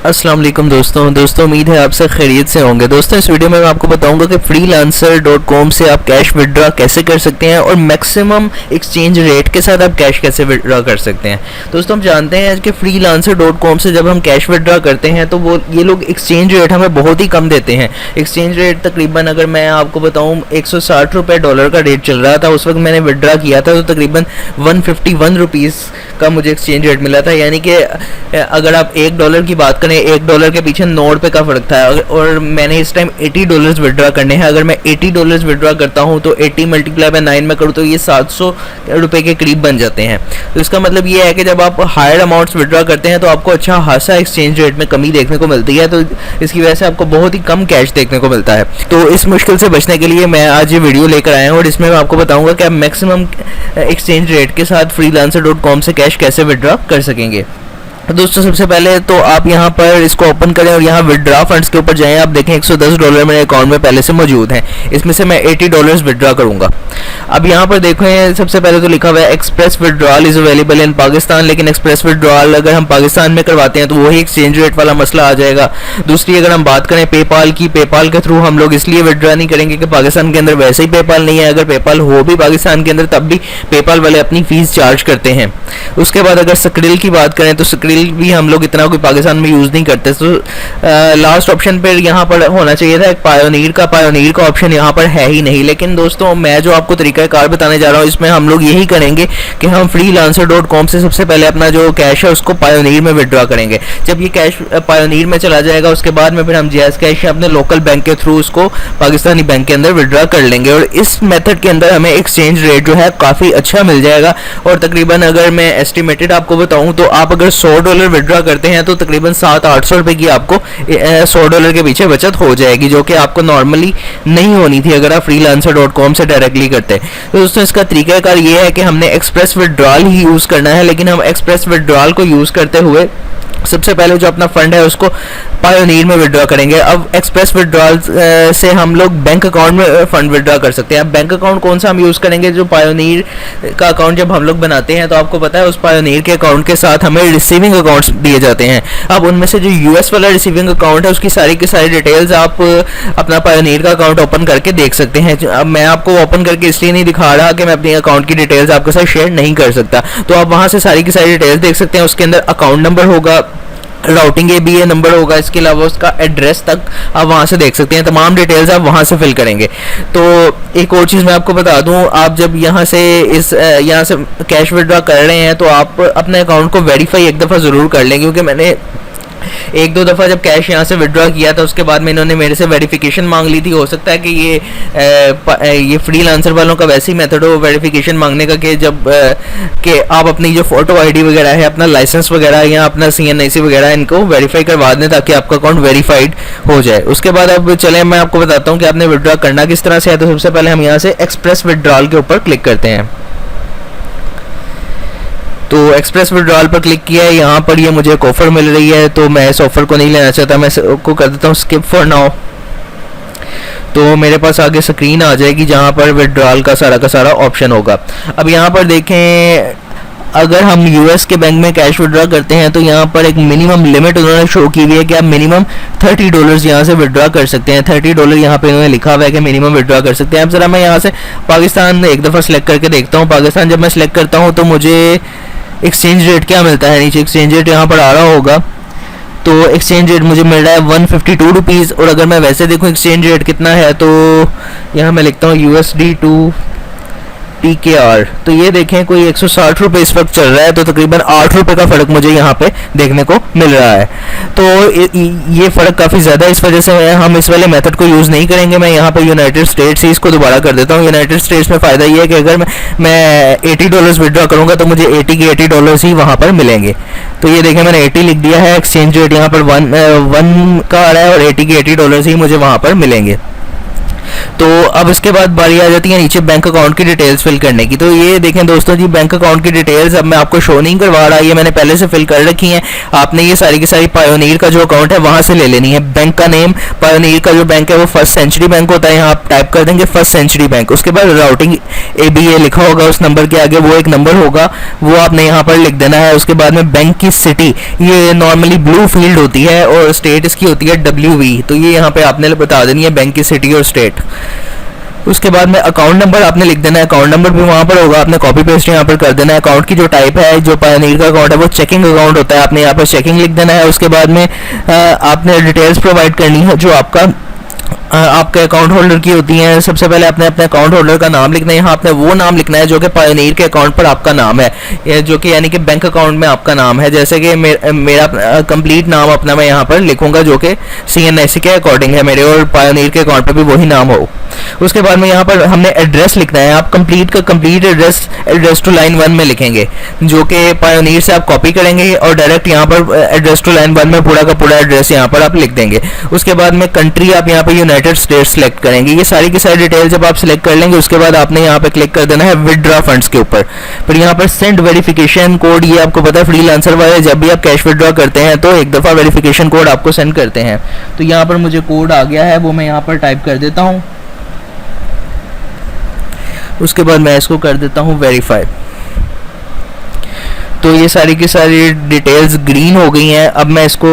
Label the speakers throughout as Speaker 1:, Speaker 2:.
Speaker 1: अस्सलाम वालेकुम दोस्तों उम्मीद है आप सब खैरियत से होंगे। दोस्तों इस वीडियो में मैं आपको बताऊंगा कि freelancer.com से आप कैश विड्रॉ कैसे कर सकते हैं और मैक्सिमम एक्सचेंज रेट के साथ आप कैश कैसे विड्रॉ कर सकते हैं। दोस्तों हम जानते हैं कि freelancer.com से जब हम कैश विड्रॉ करते हैं तो वो ये लोग एक्सचेंज रेट हमें बहुत ही कम देते हैं। एक्सचेंज रेट तकरीबन अगर मैं आपको बताऊँ 160 रुपये डॉलर का रेट चल रहा था, उस वक्त मैंने विड्रॉ किया था तो तकरीबन 151 रुपीज़ का मुझे एक्सचेंज रेट मिला था। यानी कि अगर आप $1 की बात करें, $1 के पीछे 9 रुपये का फ़र्क था और मैंने इस टाइम $80 विड्रॉ करने हैं। अगर मैं $80 विड्रॉ करता हूं तो 80 मल्टीप्लाई बाय 9 में करूं तो ये 700 रुपये के करीब बन जाते हैं। तो इसका मतलब ये है कि जब आप हायर अमाउंट्स विड्रॉ करते हैं तो आपको अच्छा खासा एक्सचेंज रेट में कमी देखने को मिलती है, तो इसकी वजह से आपको बहुत ही कम कैश देखने को मिलता है। तो इस मुश्किल से बचने के लिए मैं आज ये वीडियो लेकर आया हूँ और इसमें मैं आपको बताऊँगा कि आप मैक्सिमम एक्सचेंज रेट के साथ freelancer.com से कैश कैसे विड्रॉ कर सकेंगे। दोस्तों सबसे पहले तो आप यहाँ पर इसको ओपन करें और यहाँ विड्रॉ फंड्स के ऊपर जाएं। आप देखें $110 मेरे अकाउंट में पहले से मौजूद हैं, इसमें से मैं $80 विड्रॉ करूँगा। अब यहाँ पर देखें सबसे पहले तो लिखा हुआ है express withdrawal is available in Pakistan, लेकिन एक्सप्रेस विड्रॉल अगर हम पाकिस्तान में करवाते हैं तो वही एक्सचेंज रेट वाला मसला आ जाएगा। दूसरी अगर हम बात करें पेपाल की, पेपाल के थ्रू हम लोग इसलिए विड्रॉ नहीं करेंगे कि पाकिस्तान के अंदर वैसे ही पेपाल नहीं है। अगर पेपाल हो भी पाकिस्तान के अंदर तब भी पेपाल वाले अपनी फ़ीस चार्ज करते हैं। उसके बाद अगर स्क्रिल की बात करें तो स्क्रिल भी हम लोग इतना कोई पाकिस्तान में यूज़ नहीं करते। तो लास्ट ऑप्शन पर यहाँ पर होना चाहिए था एक पायोनीर का ऑप्शन यहाँ पर है ही नहीं। लेकिन दोस्तों मैं जो आपको तरीकाकार बताने जा रहा हूँ इसमें हम लोग यही करेंगे कि हम freelancer.com से सबसे पहले अपना जो कैश है उसको पायोनीर में विड्रॉ करेंगे। जब ये कैश पायोनीर में चला जाएगा उसके बाद में फिर हम जैज़ कैश अपने लोकल बैंक के थ्रू उसको पाकिस्तानी बैंक के अंदर विड्रॉ कर लेंगे और इस मेथड के अंदर हमें एक्सचेंज रेट जो है काफ़ी अच्छा मिल जाएगा। और तकरीबन अगर मैं एस्टिमेटेड आपको बताऊँ तो आप अगर $100 विड्रॉ करते हैं तो तकरीबन 700-800 रुपये की आपको $100 के पीछे बचत हो जाएगी, जो कि आपको नॉर्मली नहीं होनी थी अगर आप freelancer.com से डायरेक्टली करते। तो दोस्तों इसका तरीकाकार ये है कि हमने एक्सप्रेस विड्रॉल ही यूज़ करना है, लेकिन हम एक्सप्रेस विड्रॉल को यूज़ करते हुए सबसे पहले जो अपना फंड है उसको पायोनीर में विड्रॉ करेंगे। अब एक्सप्रेस विड्रॉल से हम लोग बैंक अकाउंट में फंड विड्रॉ कर सकते हैं। अब बैंक अकाउंट कौन सा हम यूज़ करेंगे? जो पायोनीर का अकाउंट जब हम लोग बनाते हैं तो आपको पता है उस पायोनीर के अकाउंट के साथ हमें रिसीविंग अकाउंट्स दिए जाते हैं। अब उनमें से जो यूएस वाला रिसीविंग अकाउंट है उसकी सारी की सारी डिटेल्स आप अपना पायोनीर का अकाउंट ओपन करके देख सकते हैं। अब मैं आपको ओपन करके इसलिए नहीं दिखा रहा कि मैं अपने अकाउंट की डिटेल्स आपके साथ शेयर नहीं कर सकता, तो आप वहाँ से सारी की सारी डिटेल्स देख सकते हैं। उसके अंदर अकाउंट नंबर होगा, राउटिंग ABA नंबर होगा, इसके अलावा उसका एड्रेस तक आप वहाँ से देख सकते हैं। तमाम डिटेल्स आप वहाँ से फिल करेंगे। तो एक और चीज़ मैं आपको बता दूँ, आप जब यहाँ से यहाँ से कैश विड्रॉ कर रहे हैं तो आप अपने अकाउंट को वेरीफाई एक दफ़ा ज़रूर कर लें, क्योंकि मैंने एक दो दफ़ा जब कैश यहाँ से विड्रॉ किया था उसके बाद में इन्होंने मेरे से वेरिफिकेशन मांग ली थी। हो सकता है कि ये फ्रीलांसर वालों का वैसे ही मेथड हो वेरिफिकेशन मांगने का कि जब कि आप अपनी जो फ़ोटो ID वगैरह है, अपना लाइसेंस वगैरह या अपना CNIC वगैरह इनको वेरीफाई करवा दें ताकि आपका अकाउंट वेरीफाइड हो जाए। उसके बाद अब चलें मैं आपको बताता हूँ कि आपने विड्रॉ करना किस तरह से है। तो सबसे पहले हम यहाँ से एक्सप्रेस विड्रॉल के ऊपर क्लिक करते हैं। तो एक्सप्रेस विड्रॉल पर क्लिक किया है, यहाँ पर ये मुझे एक ऑफ़र मिल रही है तो मैं इस ऑफ़र को नहीं लेना चाहता, मैं इसको कर देता हूँ स्किप फॉर नाउ। तो मेरे पास आगे स्क्रीन आ जाएगी जहाँ पर विड्रॉल का सारा ऑप्शन होगा। अब यहाँ पर देखें अगर हम US के बैंक में कैश विड्रॉ करते हैं तो यहाँ पर एक मिनिमम लिमिट उन्होंने शो की हुई है कि आप मिनिमम $30 यहाँ से विड्रॉ कर सकते हैं। $30 यहाँ पे इन्होंने लिखा हुआ है कि मिनिमम विड्रॉ कर सकते हैं। अब ज़रा मैं यहाँ से पाकिस्तान एक दफ़ा सेलेक्ट करके देखता हूँ। पाकिस्तान जब मैं सेलेक्ट करता हूँ तो मुझे एक्सचेंज रेट क्या मिलता है, नीचे एक्सचेंज रेट यहाँ पर आ रहा होगा। तो एक्सचेंज रेट मुझे मिल रहा है 152 रुपीज़। और अगर मैं वैसे देखूँ एक्सचेंज रेट कितना है तो यहाँ मैं लिखता हूँ USD to PKR, तो ये देखें कोई 160 रुपये इस वक्त चल रहा है, तो तकरीबन 8 रुपये का फ़र्क मुझे यहाँ पे देखने को मिल रहा है। तो ये फ़र्क काफ़ी ज़्यादा है, इस वजह से हम इस वाले मेथड को यूज़ नहीं करेंगे। मैं यहाँ पे यूनाइटेड स्टेट्स से इसको दोबारा कर देता हूँ। यूनाइटेड स्टेट्स में फ़ायदा ये है कि अगर मैं $80 विड्रॉ करूँगा तो मुझे 80 के $80 ही वहाँ पर मिलेंगे। तो ये देखें मैंने 80 लिख दिया है, एक्सचेंज रेट यहाँ पर 1 का आ रहा है और 80 के $80 ही मुझे वहाँ पर मिलेंगे। तो अब इसके बाद बारी आ जाती है नीचे बैंक अकाउंट की डिटेल्स फिल करने की। तो ये देखें दोस्तों जी, बैंक अकाउंट की डिटेल्स अब मैं आपको शो नहीं करवा रहा, ये मैंने पहले से फिल कर रखी है। आपने ये सारी की सारी पायोनीर का जो अकाउंट है वहां से ले लेनी है। बैंक का नेम, पायोनीर का जो बैंक है वो फर्स्ट सेंचुरी बैंक होता है, यहाँ आप टाइप कर देंगे फर्स्ट सेंचुरी बैंक। उसके बाद राउटिंग ABA लिखा होगा, उस नंबर के आगे वो एक नंबर होगा, वो आपने यहाँ पर लिख देना है। उसके बाद में बैंक की सिटी, ये नॉर्मली ब्लू फील्ड होती है और स्टेट इसकी होती है WV, तो ये यहाँ पे आपने बता देनी है बैंक की सिटी और स्टेट। उसके बाद में अकाउंट नंबर आपने लिख देना है, अकाउंट नंबर भी वहाँ पर होगा, आपने कॉपी पेस्ट यहाँ पर कर देना है। अकाउंट की जो टाइप है, जो पायोनीर का अकाउंट है वो चेकिंग अकाउंट होता है, आपने यहाँ पर चेकिंग लिख देना है। उसके बाद में आपने डिटेल्स प्रोवाइड करनी है जो आपके अकाउंट होल्डर की होती हैं। सबसे पहले आपने अपने अकाउंट होल्डर का नाम लिखना है, यहाँ आपने वो नाम लिखना है जो कि पायोनीर के अकाउंट पर आपका नाम है, जो कि यानी कि बैंक अकाउंट में आपका नाम है। जैसे कि मेरा कंप्लीट नाम अपना मैं यहाँ पर लिखूंगा जो कि CNSE के अकॉर्डिंग है मेरे, और पायोनीर के अकाउंट पर भी वही नाम हो। उसके बाद में यहाँ पर हमने एड्रेस लिखना है, आप कंप्लीट एड्रेस टू लाइन 1 में लिखेंगे, जो कि पायोनीर से आप कॉपी करेंगे और डायरेक्ट यहाँ पर एड्रेस टू लाइन 1 में पूरा का पूरा एड्रेस यहाँ पर आप लिख देंगे। उसके बाद में कंट्री आप यहाँ पर यूनाइटेड स्टेट्स सेलेक्ट करेंगे। ये सारी की सारी डिटेल जब आप सिलेक्ट कर लेंगे उसके बाद आपने यहाँ पे क्लिक कर देना है विदड्रॉ फंड्स के ऊपर। फिर यहाँ पर सेंड वेरिफिकेशन कोड, ये आपको पता है फ्रीलांसर वाले जब भी आप कैश विदड्रॉ करते हैं तो एक दफ़ा वेरिफिकेशन कोड आपको सेंड करते हैं। तो यहाँ पर मुझे कोड आ गया है, वो मैं यहाँ पर टाइप कर देता हूँ। उसके बाद मैं इसको कर देता हूँ वेरीफाई। तो ये सारी की सारी डिटेल्स ग्रीन हो गई हैं। अब मैं इसको,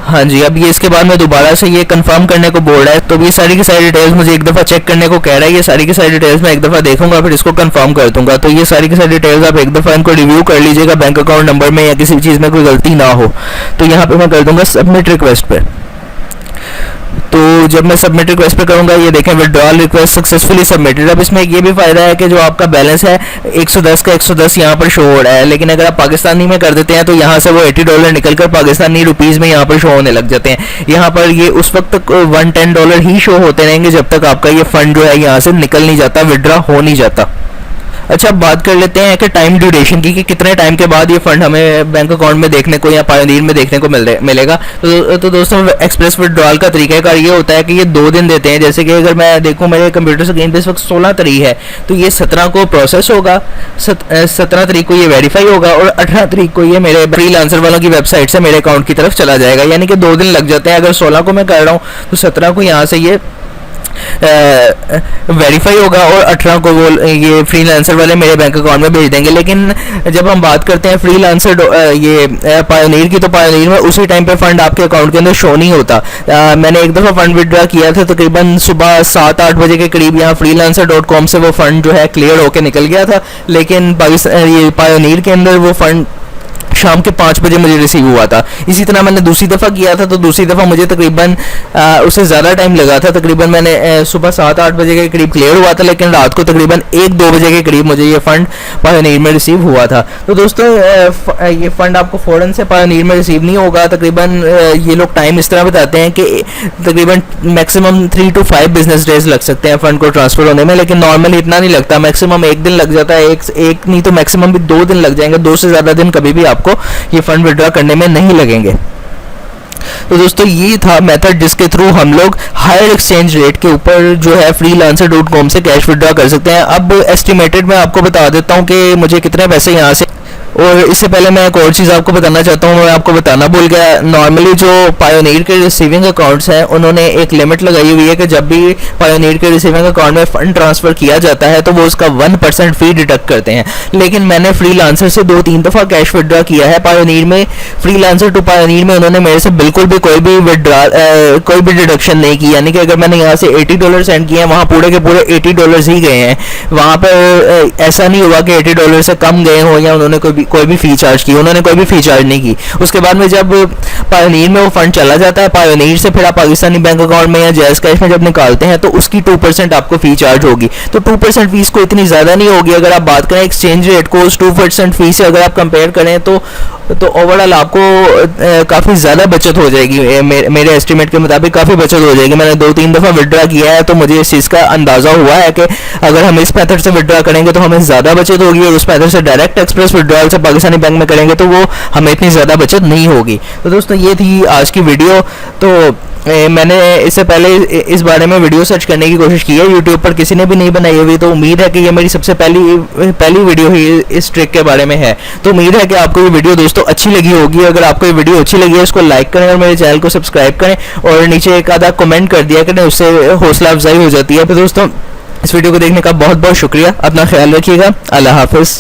Speaker 1: हाँ जी, अब ये इसके बाद में दोबारा से ये कंफर्म करने को बोल रहा है, तो ये सारी की सारी डिटेल्स मुझे एक दफ़ा चेक करने को कह रहा है। ये सारी की सारी डिटेल्स मैं एक दफ़ा देखूंगा, फिर इसको कंफर्म कर दूंगा। तो ये सारी की सारी डिटेल्स आप एक दफ़ा इनको रिव्यू कर लीजिएगा, बैंक अकाउंट नंबर में या किसी चीज़ में कोई गलती ना हो। तो यहाँ पे मैं कर दूंगा सबमिट रिक्वेस्ट पे। तो जब मैं सबमिट रिक्वेस्ट पे करूंगा, ये देखें विड्रॉल रिक्वेस्ट सक्सेसफुली सबमिटेड। अब इसमें ये भी फायदा है कि जो आपका बैलेंस है 110 का 110 यहाँ पर शो हो रहा है, लेकिन अगर आप पाकिस्तानी में कर देते हैं तो यहाँ से वो $80 निकलकर पाकिस्तानी रुपीज़ में यहाँ पर शो होने लग जाते हैं। यहाँ पर ये उस वक्त तक $110 ही शो होते रहेंगे जब तक आपका ये फंड जो है यहाँ से निकल नहीं जाता, विड्रॉ हो नहीं जाता। अच्छा, अब बात कर लेते हैं कि टाइम ड्यूरेशन की, कि कितने टाइम के बाद ये फंड हमें बैंक अकाउंट में देखने को या पायोनीर में देखने को मिलेगा। तो दोस्तों, एक्सप्रेस विड्रॉल का तरीकाकार ये होता है कि ये 2 दिन देते हैं। जैसे कि अगर मैं देखूं मेरे कंप्यूटर स्क्रीन पे इस वक्त 16 तारीख है, तो ये 17 को प्रोसेस होगा, 17 तारीख को ये वेरीफाई होगा और 18 तारीख को ये मेरे फ्रीलांसर वालों की वेबसाइट से मेरे अकाउंट की तरफ चला जाएगा। यानी कि 2 दिन लग जाते हैं। अगर 16 को मैं कर रहा हूँ तो 17 को यहाँ से ये वेरीफाई होगा और 18 को वो ये फ्रीलांसर वाले मेरे बैंक अकाउंट में भेज देंगे। लेकिन जब हम बात करते हैं फ्रीलांसर ये पायोनीर की, तो पायोनीर में उसी टाइम पे फंड आपके अकाउंट के अंदर शो नहीं होता। मैंने एक दफ़ा फंड विड्रॉ किया था, तकरीबन सुबह 7-8 बजे के करीब यहाँ freelancer.com से वो फंड जो है क्लियर होकर निकल गया था, लेकिन ये पायोनीर के अंदर वो फंड शाम के 5 बजे मुझे रिसीव हुआ था। इसी तरह मैंने दूसरी दफ़ा किया था, तो दूसरी दफ़ा मुझे तकरीबन उससे ज़्यादा टाइम लगा था। तकरीबन मैंने सुबह 7-8 बजे के करीब क्लियर हुआ था, लेकिन रात को तकरीबन 1-2 बजे के करीब मुझे ये फ़ंड पायोनीर में रिसीव हुआ था। तो दोस्तों, ये फ़ंड आपको फ़ौरन से पायोनीर में रिसीव नहीं होगा। तकरीबन ये लोग टाइम इस तरह बताते हैं कि तकरीबन मैक्सिमम 3 to 5 बिजनेस डेज लग सकते हैं फ़ंड को ट्रांसफ़र होने में, लेकिन नॉर्मली इतना नहीं लगता। मैक्सिमम 1 दिन लग जाता है, एक नहीं तो मैक्सिमम भी 2 दिन लग जाएंगे। 2 से ज़्यादा दिन कभी भी आपको ये फंड विड्रॉ करने में नहीं लगेंगे। तो दोस्तों, ये था मेथड जिसके थ्रू हम लोग हायर एक्सचेंज रेट के ऊपर जो है freelancer.com से कैश विड्रॉ कर सकते हैं। अब एस्टिमेटेड मैं आपको बता देता हूँ कि मुझे कितने पैसे यहाँ से, और इससे पहले मैं एक और चीज़ आपको बताना चाहता हूँ, मैं आपको बताना भूल गया। नॉर्मली जो पायोनीर के रिसीविंग अकाउंट्स हैं उन्होंने एक लिमिट लगाई हुई है कि जब भी पायोनीर के रिसीविंग अकाउंट में फ़ंड ट्रांसफ़र किया जाता है तो वो उसका 1% फ़ी डिडक्ट करते हैं। लेकिन मैंने फ्रीलांसर से 2-3 दफ़ा कैश विड्रॉ किया है पायोनीर में। फ्रीलांसर टू पायोनीर में उन्होंने मेरे से बिल्कुल भी कोई भी डिडक्शन नहीं की। यानी कि अगर मैंने यहाँ से $80 सेंड किए हैं, वहाँ पूरे के पूरे $80 ही गए हैं। वहाँ पर ऐसा नहीं हुआ कि $80 से कम गए हो या उन्होंने कोई भी फ़ी चार्ज की। उन्होंने कोई भी फ़ी चार्ज नहीं की। उसके बाद में जब पायोनीर में वो फंड चला जाता है, पायोनीर से फिर आप पाकिस्तानी बैंक अकाउंट में या जैज़ कैश में जब निकालते हैं तो उसकी 2% आपको फ़ी चार्ज होगी। तो 2% फीस को इतनी ज़्यादा नहीं होगी। अगर आप बात करें एक्सचेंज रेट को उस 2% फी से अगर आप कंपेयर करें तो ओवरऑल आपको काफ़ी ज़्यादा बचत हो जाएगी। मेरे एस्टिमेट के मुताबिक काफ़ी बचत हो जाएगी। मैंने 2-3 दफ़ा विड्रॉ किया है तो मुझे इस चीज़ का अंदाज़ा हुआ है कि अगर हम इस मेथड से विड्रॉ करेंगे तो हमें ज़्यादा बचत होगी, और उस मेथड से डायरेक्ट एक्सप्रेस विड्रॉल से पाकिस्तानी बैंक में करेंगे तो वो हमें इतनी ज़्यादा बचत नहीं होगी। तो दोस्तों ये थी आज की वीडियो। तो मैंने इससे पहले इस बारे में वीडियो सर्च करने की कोशिश की है, यूट्यूब पर किसी ने भी नहीं बनाई हुई, तो उम्मीद है कि ये मेरी सबसे पहली वीडियो ही इस ट्रिक के बारे में है। तो उम्मीद है कि आपको ये वीडियो दोस्तों अच्छी लगी होगी। अगर आपको ये वीडियो अच्छी लगी है इसको लाइक करें और मेरे चैनल को सब्सक्राइब करें और नीचे एक आधा कमेंट कर दिया करें, उससे हौसला अफजाई हो जाती है। तो दोस्तों इस वीडियो को देखने का बहुत बहुत शुक्रिया, अपना ख्याल रखिएगा, अल्लाह हाफिज़।